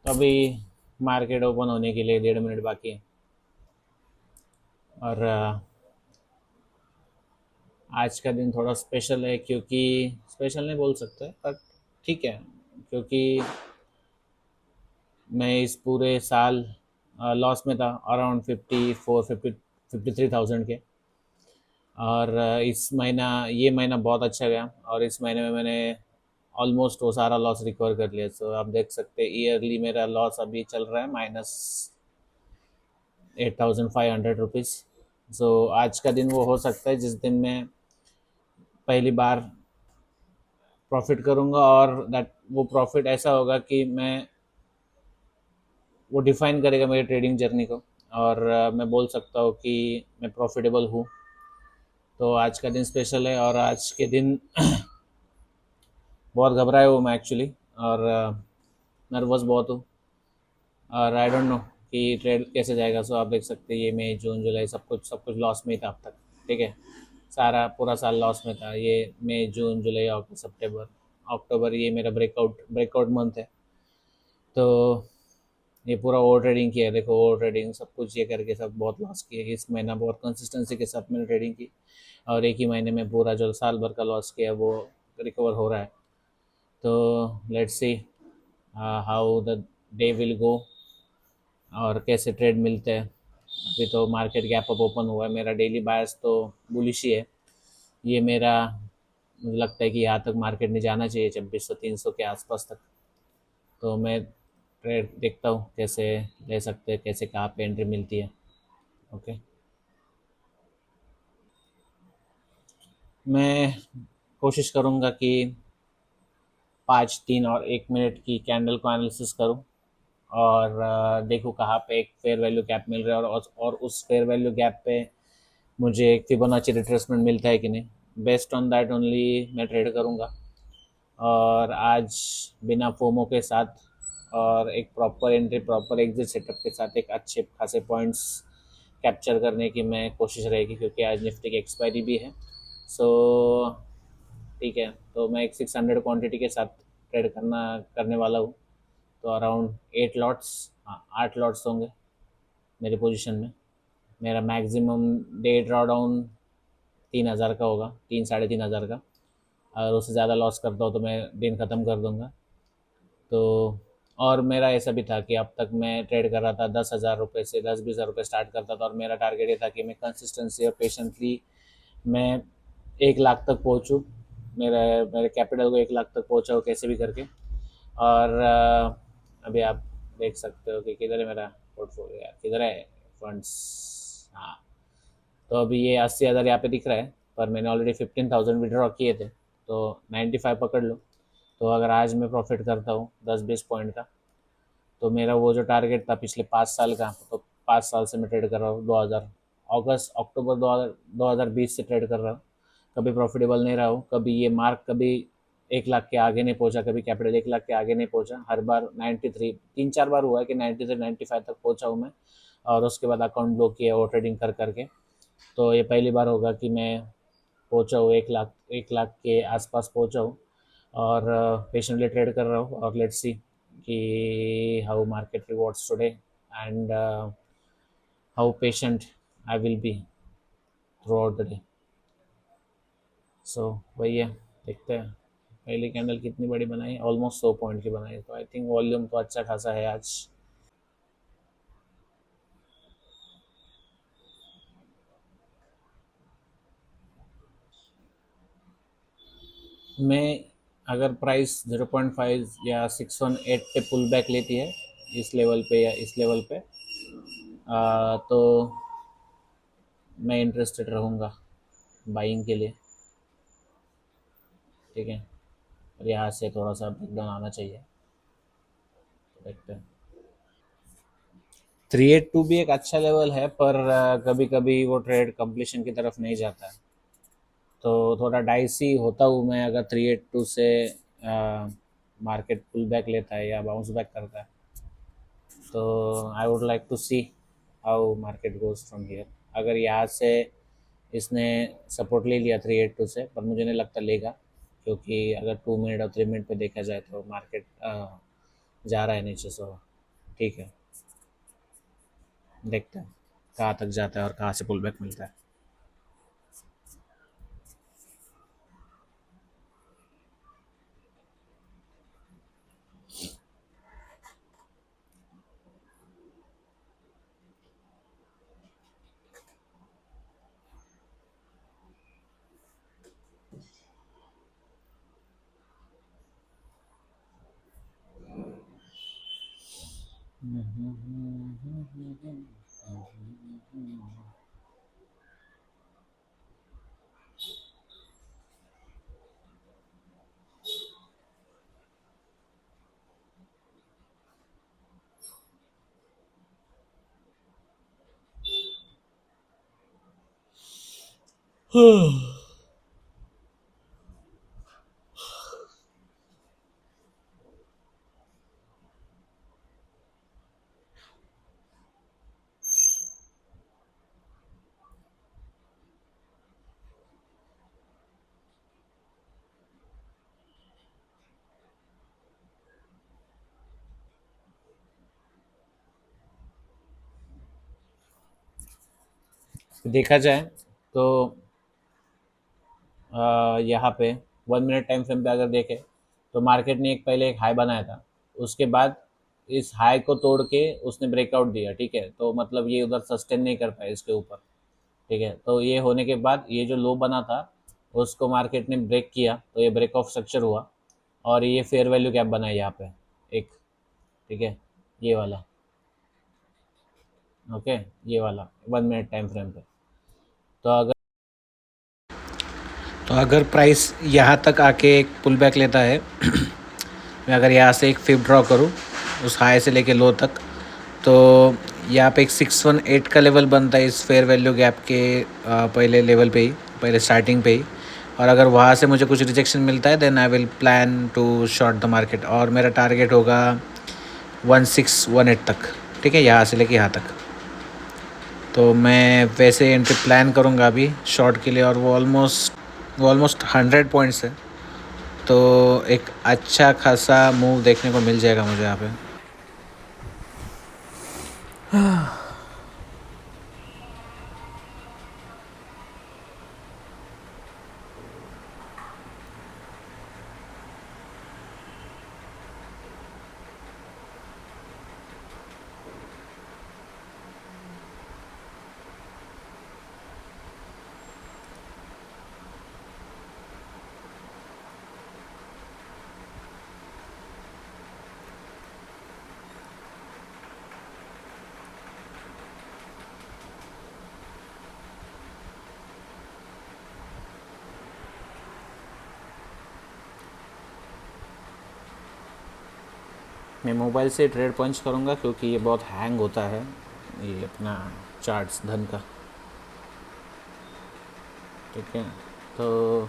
अभी market open होने के लिए 1.5 मिनट बाकी है। और आज का दिन थोड़ा स्पेशल है, क्योंकि स्पेशल नहीं बोल सकते पर ठीक है, क्योंकि मैं इस पूरे साल लॉस में था, अराउंड 53,000 के। और इस महीना ये महीना बहुत अच्छा गया, और इस महीने में मैंने ऑलमोस्ट वो सारा लॉस रिकवर कर लिया। सो आप देख सकते हैं ईयरली मेरा लॉस अभी चल रहा है -8,500 रुपीज़। सो आज का दिन वो हो सकता है जिस दिन मैं पहली बार प्रॉफिट करूँगा, और दैट वो प्रॉफिट ऐसा होगा कि वो डिफाइन करेगा मेरी ट्रेडिंग जर्नी को, और मैं बोल सकता हूँ कि मैं प्रॉफिटेबल हूँ। तो आज का दिन स्पेशल है, और आज के दिन बहुत घबराया हूँ मैं एक्चुअली, और नर्वस बहुत हूँ, और आई डोंट नो कि ट्रेड कैसे जाएगा। सो आप देख सकते हैं ये मई जून जुलाई सब कुछ लॉस में ही था अब तक। ठीक है, सारा पूरा साल लॉस में था। ये मई जून जुलाई अगस्त सितंबर अक्टूबर ये मेरा ब्रेकआउट मंथ है। तो ये पूरा ओवर ट्रेडिंग किया है, देखो ओवर ट्रेडिंग सब कुछ ये करके सब बहुत लॉस किया। इस महीना बहुत कंसिस्टेंसी के साथ मैंने ट्रेडिंग की, और एक ही महीने में पूरा जो साल भर का लॉस किया वो रिकवर हो रहा है। तो let's see how the day will go, और कैसे ट्रेड मिलते हैं। अभी तो मार्केट गैप अप ओपन हुआ है, मेरा डेली बायस तो बुलिश ही है। ये मेरा मुझे लगता है कि यहाँ तक मार्केट नहीं जाना चाहिए, 2600 300 के आसपास तक। तो मैं ट्रेड देखता हूँ कैसे ले सकते हैं, कैसे कहाँ पे एंट्री मिलती है। ओके, मैं कोशिश करूँगा कि 5 3 और 1 मिनट की कैंडल को एनालिसिस करूँ, और देखूँ कहाँ पे एक फेयर वैल्यू गैप मिल रहा है, और उस फेयर वैल्यू गैप पे मुझे एक फिबोनाची रिट्रेसमेंट मिलता है कि नहीं। बेस्ड ऑन दैट ओनली मैं ट्रेड करूँगा। और आज बिना फोमो के साथ, और एक proper entry proper exit setup के साथ, एक अच्छे खासे पॉइंट्स कैप्चर करने की मैं कोशिश रहेगी, क्योंकि आज निफ्टी की एक्सपायरी भी है। सो ठीक है, तो मैं एक 600 क्वांटिटी के साथ ट्रेड करने वाला हूँ। तो अराउंड 8 लॉट्स, हाँ 8 लॉट्स होंगे मेरे पोजीशन में। मेरा मैक्सिमम डे ड्रॉ डाउन 3,000 का होगा, 3 साढ़े 3 हज़ार का। अगर उससे ज़्यादा लॉस करता हूँ तो मैं दिन ख़त्म कर दूँगा। तो और मेरा ऐसा भी था कि अब तक मैं ट्रेड कर रहा था 10,000 रुपये से, 10 20 हज़ार रुपये स्टार्ट करता था, और मेरा टारगेट ये था कि मैं कंसिस्टेंसी और पेशेंटली मैं 1 लाख तक पहुँचूँ। मेरे मेरे कैपिटल को 1 लाख तक पहुँचाऊँ कैसे भी करके। और अभी आप देख सकते हो कि किधर है मेरा पोर्टफोलियो, यार किधर है फंड्स। हाँ, तो अभी ये 80,000 यहाँ पे दिख रहा है, पर मैंने ऑलरेडी 15,000 विड्रॉ किए थे। तो 95 पकड़ लो। तो अगर आज मैं प्रॉफिट करता हूँ 10 20 पॉइंट का, तो मेरा वो जो टारगेट था पिछले 5 साल का, तो 5 साल से मैं ट्रेड कर रहा हूँ 2000 अगस्त अक्टूबर 2020 से ट्रेड कर रहा हूँ। कभी प्रॉफिटेबल नहीं रहा हूँ, कभी ये मार्क कभी 1 लाख के आगे नहीं पहुंचा, कभी कैपिटल 1 लाख के आगे नहीं पहुंचा। हर बार 93, 3 4 बार हुआ है कि 93 95 तक पहुंचा हूँ मैं, और उसके बाद अकाउंट ब्लॉक किया वो ट्रेडिंग कर करके। तो ये पहली बार होगा कि मैं पहुंचा हूँ 1 लाख, 1 लाख के आसपास पहुंचा हूँ, और पेशेंटली ट्रेड कर रहा हूँ। और लेट्स सी कि how market rewards today, and how patient I will be throughout the day. So वही है, देखते हैं। पहली कैंडल कितनी बड़ी बनाई, ऑलमोस्ट 100 पॉइंट की बनाई, तो आई थिंक वॉल्यूम तो अच्छा खासा है आज। मैं अगर प्राइस 0.5 या 618 पे पुल बैक लेती है, इस लेवल पे या इस लेवल पे, तो मैं इंटरेस्टेड रहूँगा बाइंग के लिए। ठीक है, और यहाँ से थोड़ा सा ब्रेकडाउन आना चाहिए, तो देखते हैं। 382 भी एक अच्छा लेवल है, पर कभी कभी वो ट्रेड कंप्लीशन की तरफ नहीं जाता है। तो थोड़ा डाइसी होता हूँ मैं अगर 382 से मार्केट पुल बैक लेता है या बाउंस बैक करता है। तो I would like to see how market goes from here. अगर यहाँ से इसने सपोर्ट ले लिया 382 से, पर मुझे नहीं लगता लेगा, क्योंकि अगर 2 मिनट और 3 मिनट पे देखा जाए तो मार्केट जा रहा है नीचे। सो ठीक है, देखते हैं कहाँ तक जाता है और कहाँ से पुल बैक मिलता है। देखा जाए तो यहाँ पे 1 मिनट टाइम फ्रेम पे अगर देखें तो मार्केट ने पहले एक हाई बनाया था, उसके बाद इस हाई को तोड़ के उसने ब्रेकआउट दिया, ठीक है, तो मतलब ये उधर सस्टेन नहीं कर पाया इसके ऊपर, ठीक है, तो ये होने के बाद ये जो लो बना था उसको मार्केट ने ब्रेक किया, तो ये ब्रेक ऑफ स्ट्रक्चर हुआ और ये फेयर वैल्यू गैप बना है यहाँ पे एक, ठीक है, ये वाला, ओके, ये वाला 1 मिनट टाइम फ्रेम पे। तो अगर प्राइस यहाँ तक आके एक पुल बैक लेता है मैं अगर यहाँ से एक फिप ड्रॉ करूँ उस हाई से लेके लो तक, तो यहाँ पे एक 618 का लेवल बनता है इस फेयर वैल्यू गैप के पहले लेवल पे ही, पहले स्टार्टिंग पे ही, और अगर वहाँ से मुझे कुछ रिजेक्शन मिलता है then I will plan to short the market, और मेरा टारगेट होगा 1618 तक, ठीक है, यहाँ से लेके यहाँ तक। तो मैं वैसे एंट्री प्लान करूँगा अभी शॉर्ट के लिए, और वो ऑलमोस्ट 100 पॉइंट्स है, तो एक अच्छा खासा मूव देखने को मिल जाएगा मुझे यहाँ पे। मैं मोबाइल से ट्रेड पंच करूँगा क्योंकि ये बहुत हैंग होता है, ये अपना चार्ट्स धन का, ठीक है, तो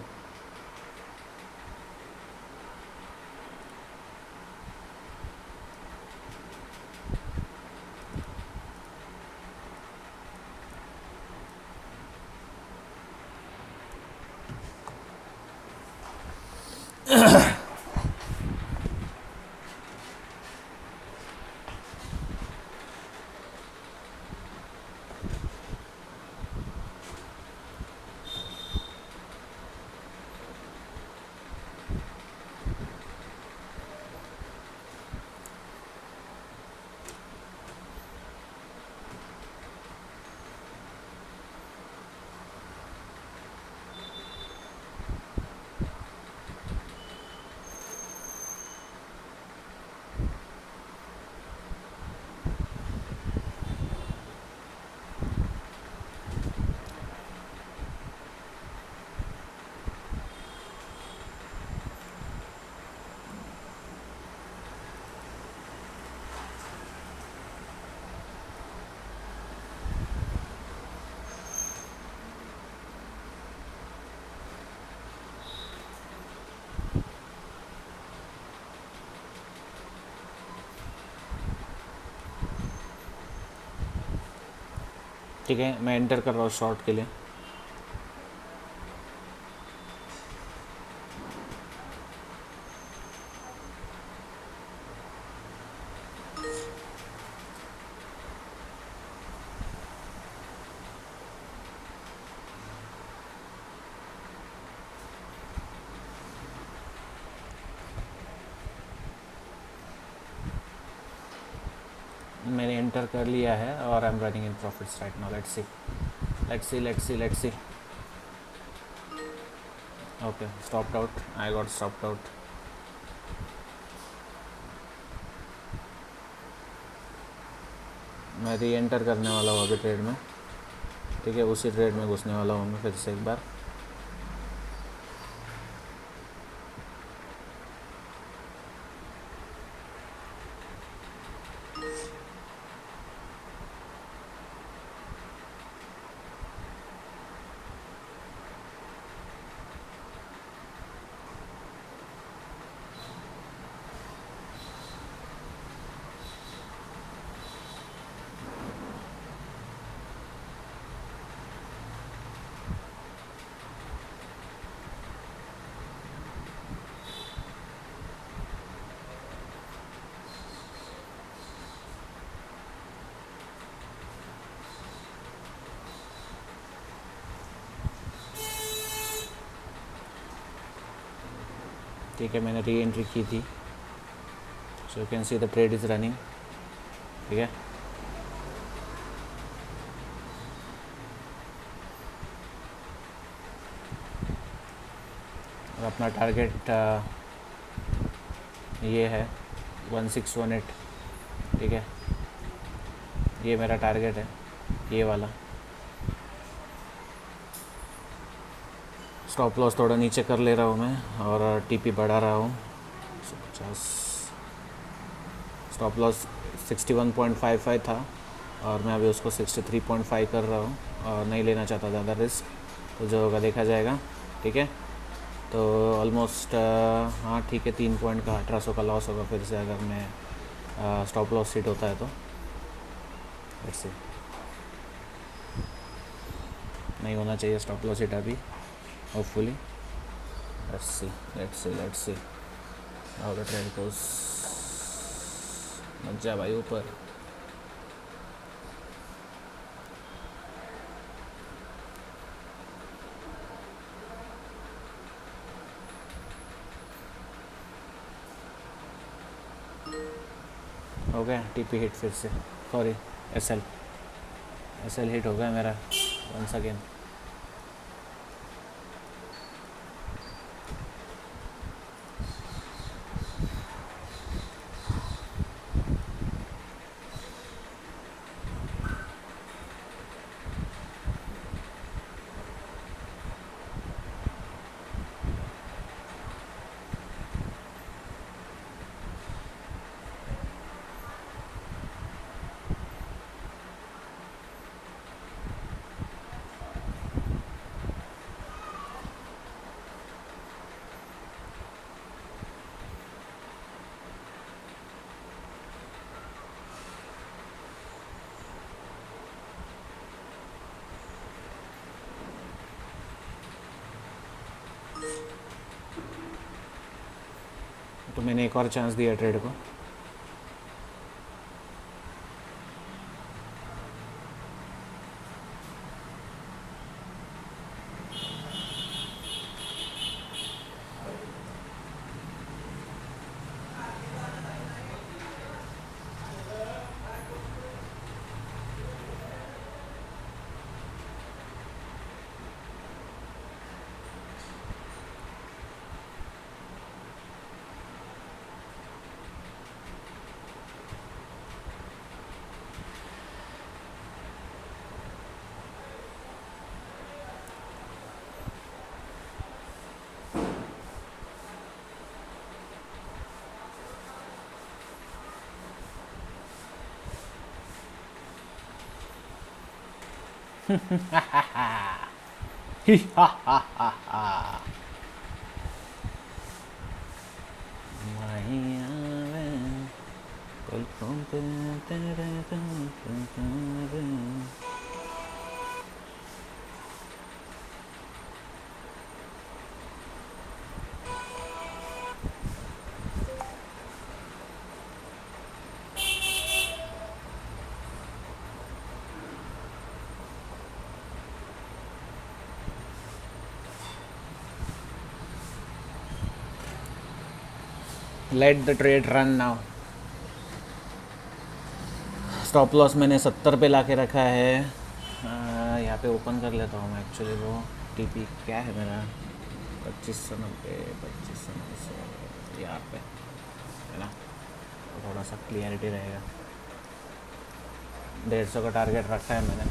ठीक है, मैं एंटर कर रहा हूँ शॉर्ट के लिए। मैंने एंटर कर लिया है और I am running in profits right now. Let's see let's see let's see let's C. Okay, stopped out. I got stopped out. मैं री एंटर करने वाला हूँ अभी ट्रेड में. ठीक है, उसी ट्रेड में घुसने वाला हूँ मैं फिर से एक बार. ठीक है, मैंने री एंट्री की थी. So you can see the trade is running. ठीक है, और अपना टारगेट ये है 1618. ठीक है, ये मेरा टारगेट है, ये वाला. स्टॉप लॉस थोड़ा नीचे कर ले रहा हूँ मैं और टीपी बढ़ा रहा हूँ. 150. स्टॉप लॉस 61.55 था और मैं अभी उसको 63.5 कर रहा हूँ और नहीं लेना चाहता ज़्यादा रिस्क. तो जो होगा देखा जाएगा. ठीक है, तो ऑलमोस्ट हाँ ठीक है, 3 पॉइंट का 1800 का लॉस होगा फिर से अगर मैं स्टॉप लॉस हिट होता है तो. Let's see. नहीं होना चाहिए स्टॉप लॉस हिट अभी, hopefully. Let's see let's see let's see how the trade goes. मत जा भाई ऊपर. हो गया टीपी हिट फिर से. सॉरी, एसएल हिट हो गया मेरा वंस अगेन. तो मैंने एक और चांस दिया ट्रेड को. Hi ha ha ha ha. Let the trade run now. Stop loss मैंने 70 पे ला के रखा है। यहाँ पे ओपन कर लेता हूँ मैं एक्चुअली। वो टीपी क्या है मेरा? 2590, 2590 यहाँ पे है ना, तो थोड़ा सा क्लियरिटी रहेगा। 150 का टारगेट रखा है मैंने।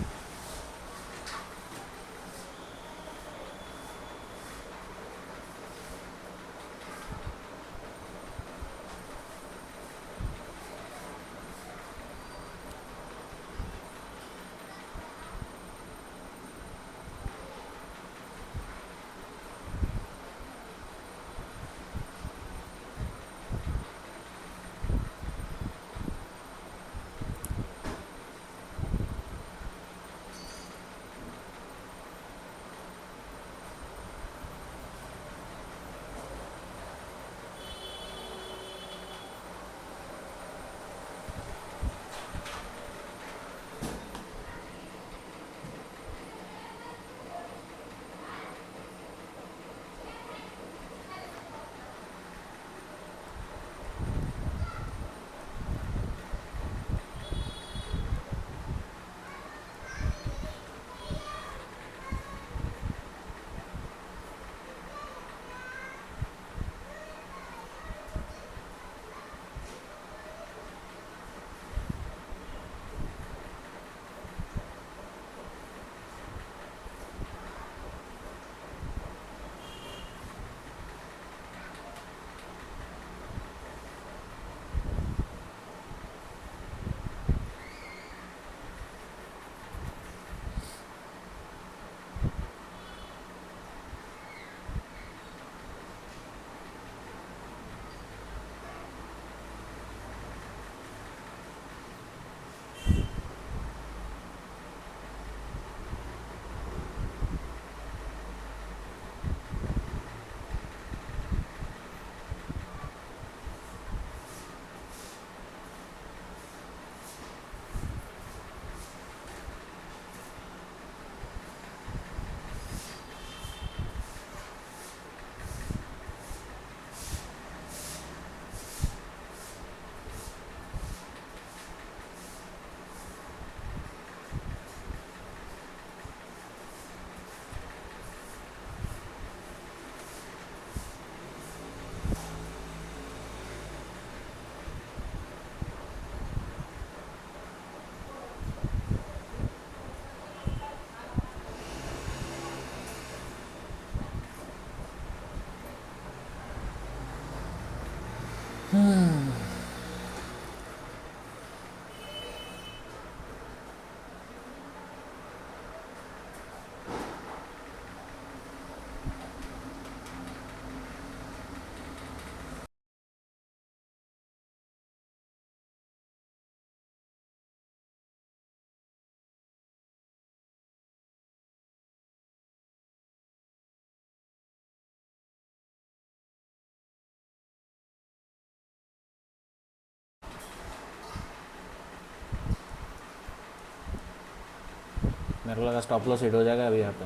मेरे को लगा स्टॉप लॉस हिट हो जाएगा अभी यहाँ पे।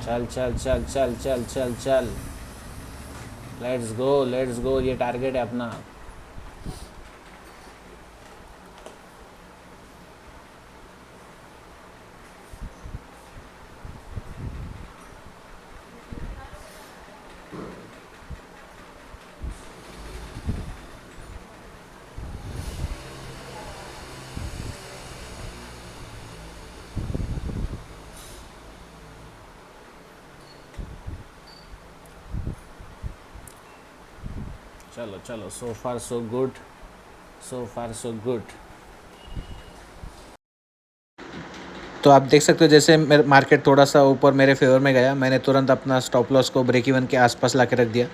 चल चल चल चल चल चल चल, लेट्स गो लेट्स गो, ये टारगेट है अपना। चलो चलो, सो फार सो गुड, सो फार सो गुड। तो आप देख सकते हो जैसे मेरे मार्केट थोड़ा सा ऊपर मेरे फेवर में गया, मैंने तुरंत अपना स्टॉप लॉस को ब्रेक इवन के आसपास ला के रख दिया,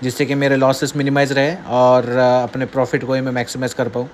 जिससे कि मेरे लॉसेस मिनिमाइज रहे और अपने प्रॉफिट को ही मैं मैक्सिमाइज कर पाऊँ।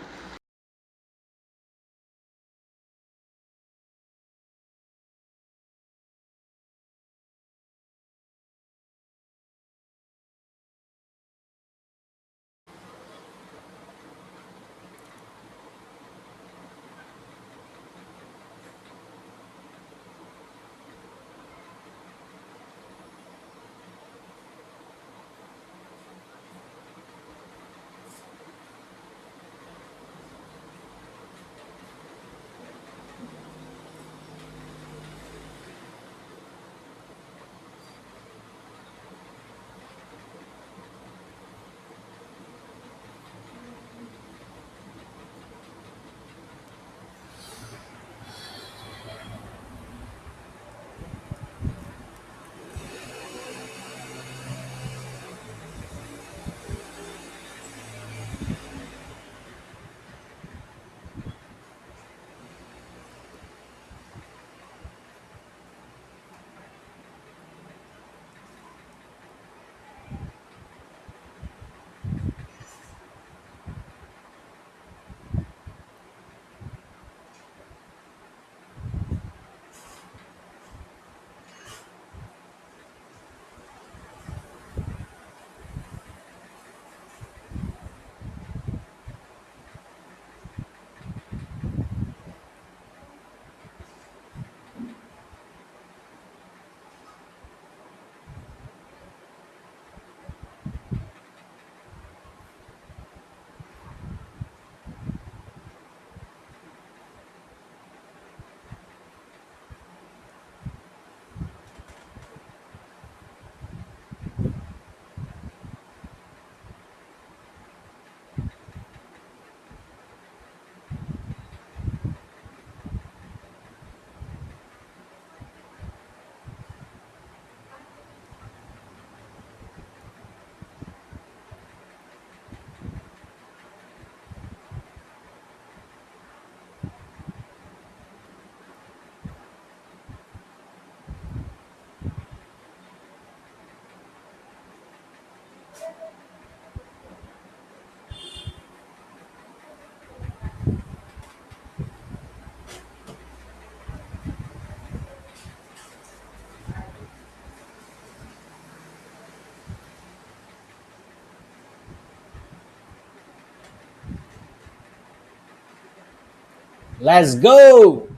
Let's go,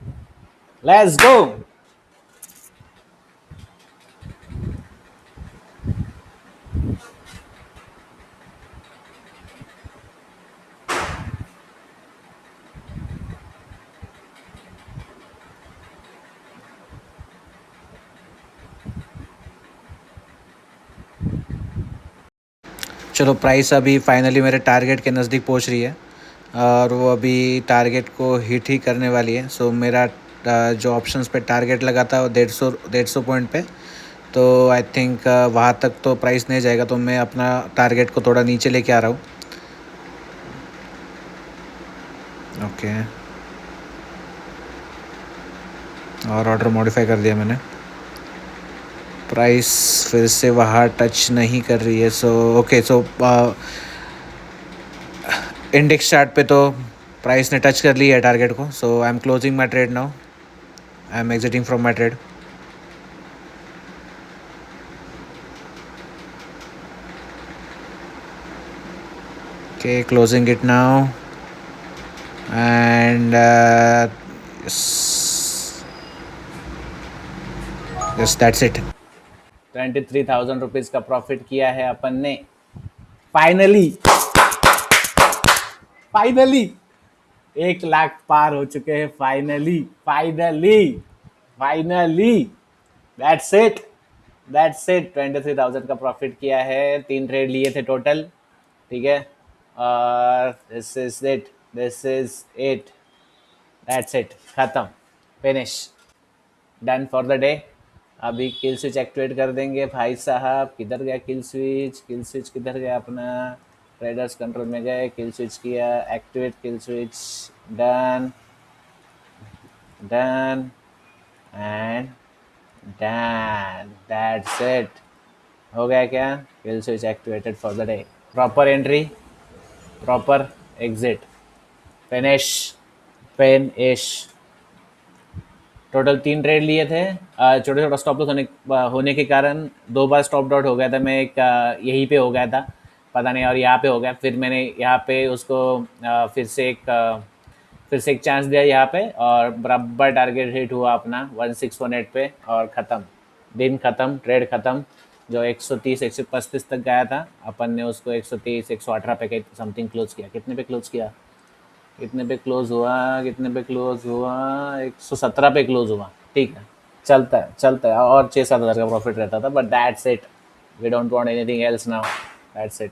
let's go. चलो प्राइस अभी फाइनली मेरे टारगेट के नज़दीक पहुंच रही है और वो अभी टारगेट को हिट ही करने वाली है। सो मेरा जो ऑप्शंस पे टारगेट लगा था वो 150 पॉइंट पे, तो आई थिंक वहाँ तक तो प्राइस नहीं जाएगा, तो मैं अपना टारगेट को थोड़ा नीचे लेके आ रहा हूँ। ओके, और ऑर्डर मॉडिफाई कर दिया मैंने। प्राइस फिर से वहाँ टच नहीं कर रही है। So okay, so index chart पे तो प्राइस ने टच कर लिया है टारगेट को। So I am closing my trade now, I am exiting from my trade. Okay, closing it now, and yes, that's it. 23,000 rupees का प्रॉफिट किया है अपन ने फाइनली। फाइनली 1 लाख पार हो चुके हैं finally, finally, finally. That's it, that's it. 23,000 का profit किया है, 3 ट्रेड लिए थे टोटल, ठीक है। और this is it, this is it, that's it, खत्म, finish, done for the day. अभी किल स्विच एक्टिवेट कर देंगे भाई साहब। किधर गया किल स्विच, किल स्विच किधर गया अपना? ट्रेडर्स कंट्रोल में गए, किल स्विच किया, activate kill switch, done, done and done, that's it. हो गया क्या? Kill switch activated for the day. Proper entry, proper exit, finish, finish. Total 3 trade लिए थे। छोटे छोटा स्टॉप लॉस होने के कारण 2 बार स्टॉप आउट हो गया था मैं। एक यहीं पे हो गया था, पता नहीं, और यहाँ पे हो गया। फिर मैंने यहाँ पे उसको फिर से एक चांस दिया यहाँ पे, और बराबर टारगेट हिट हुआ अपना 1618 पे, और ख़त्म, दिन ख़त्म, ट्रेड ख़त्म। जो 130 135 तक गया था, अपन ने उसको 130 118 पे समथिंग क्लोज किया। कितने पे क्लोज किया? कितने पे क्लोज हुआ? कितने पे क्लोज हुआ? 117 पे क्लोज हुआ। ठीक है, चलता है, चलता है। और 6-7 हज़ार का प्रॉफिट रहता था, but that's it, we don't want anything else now, that's it.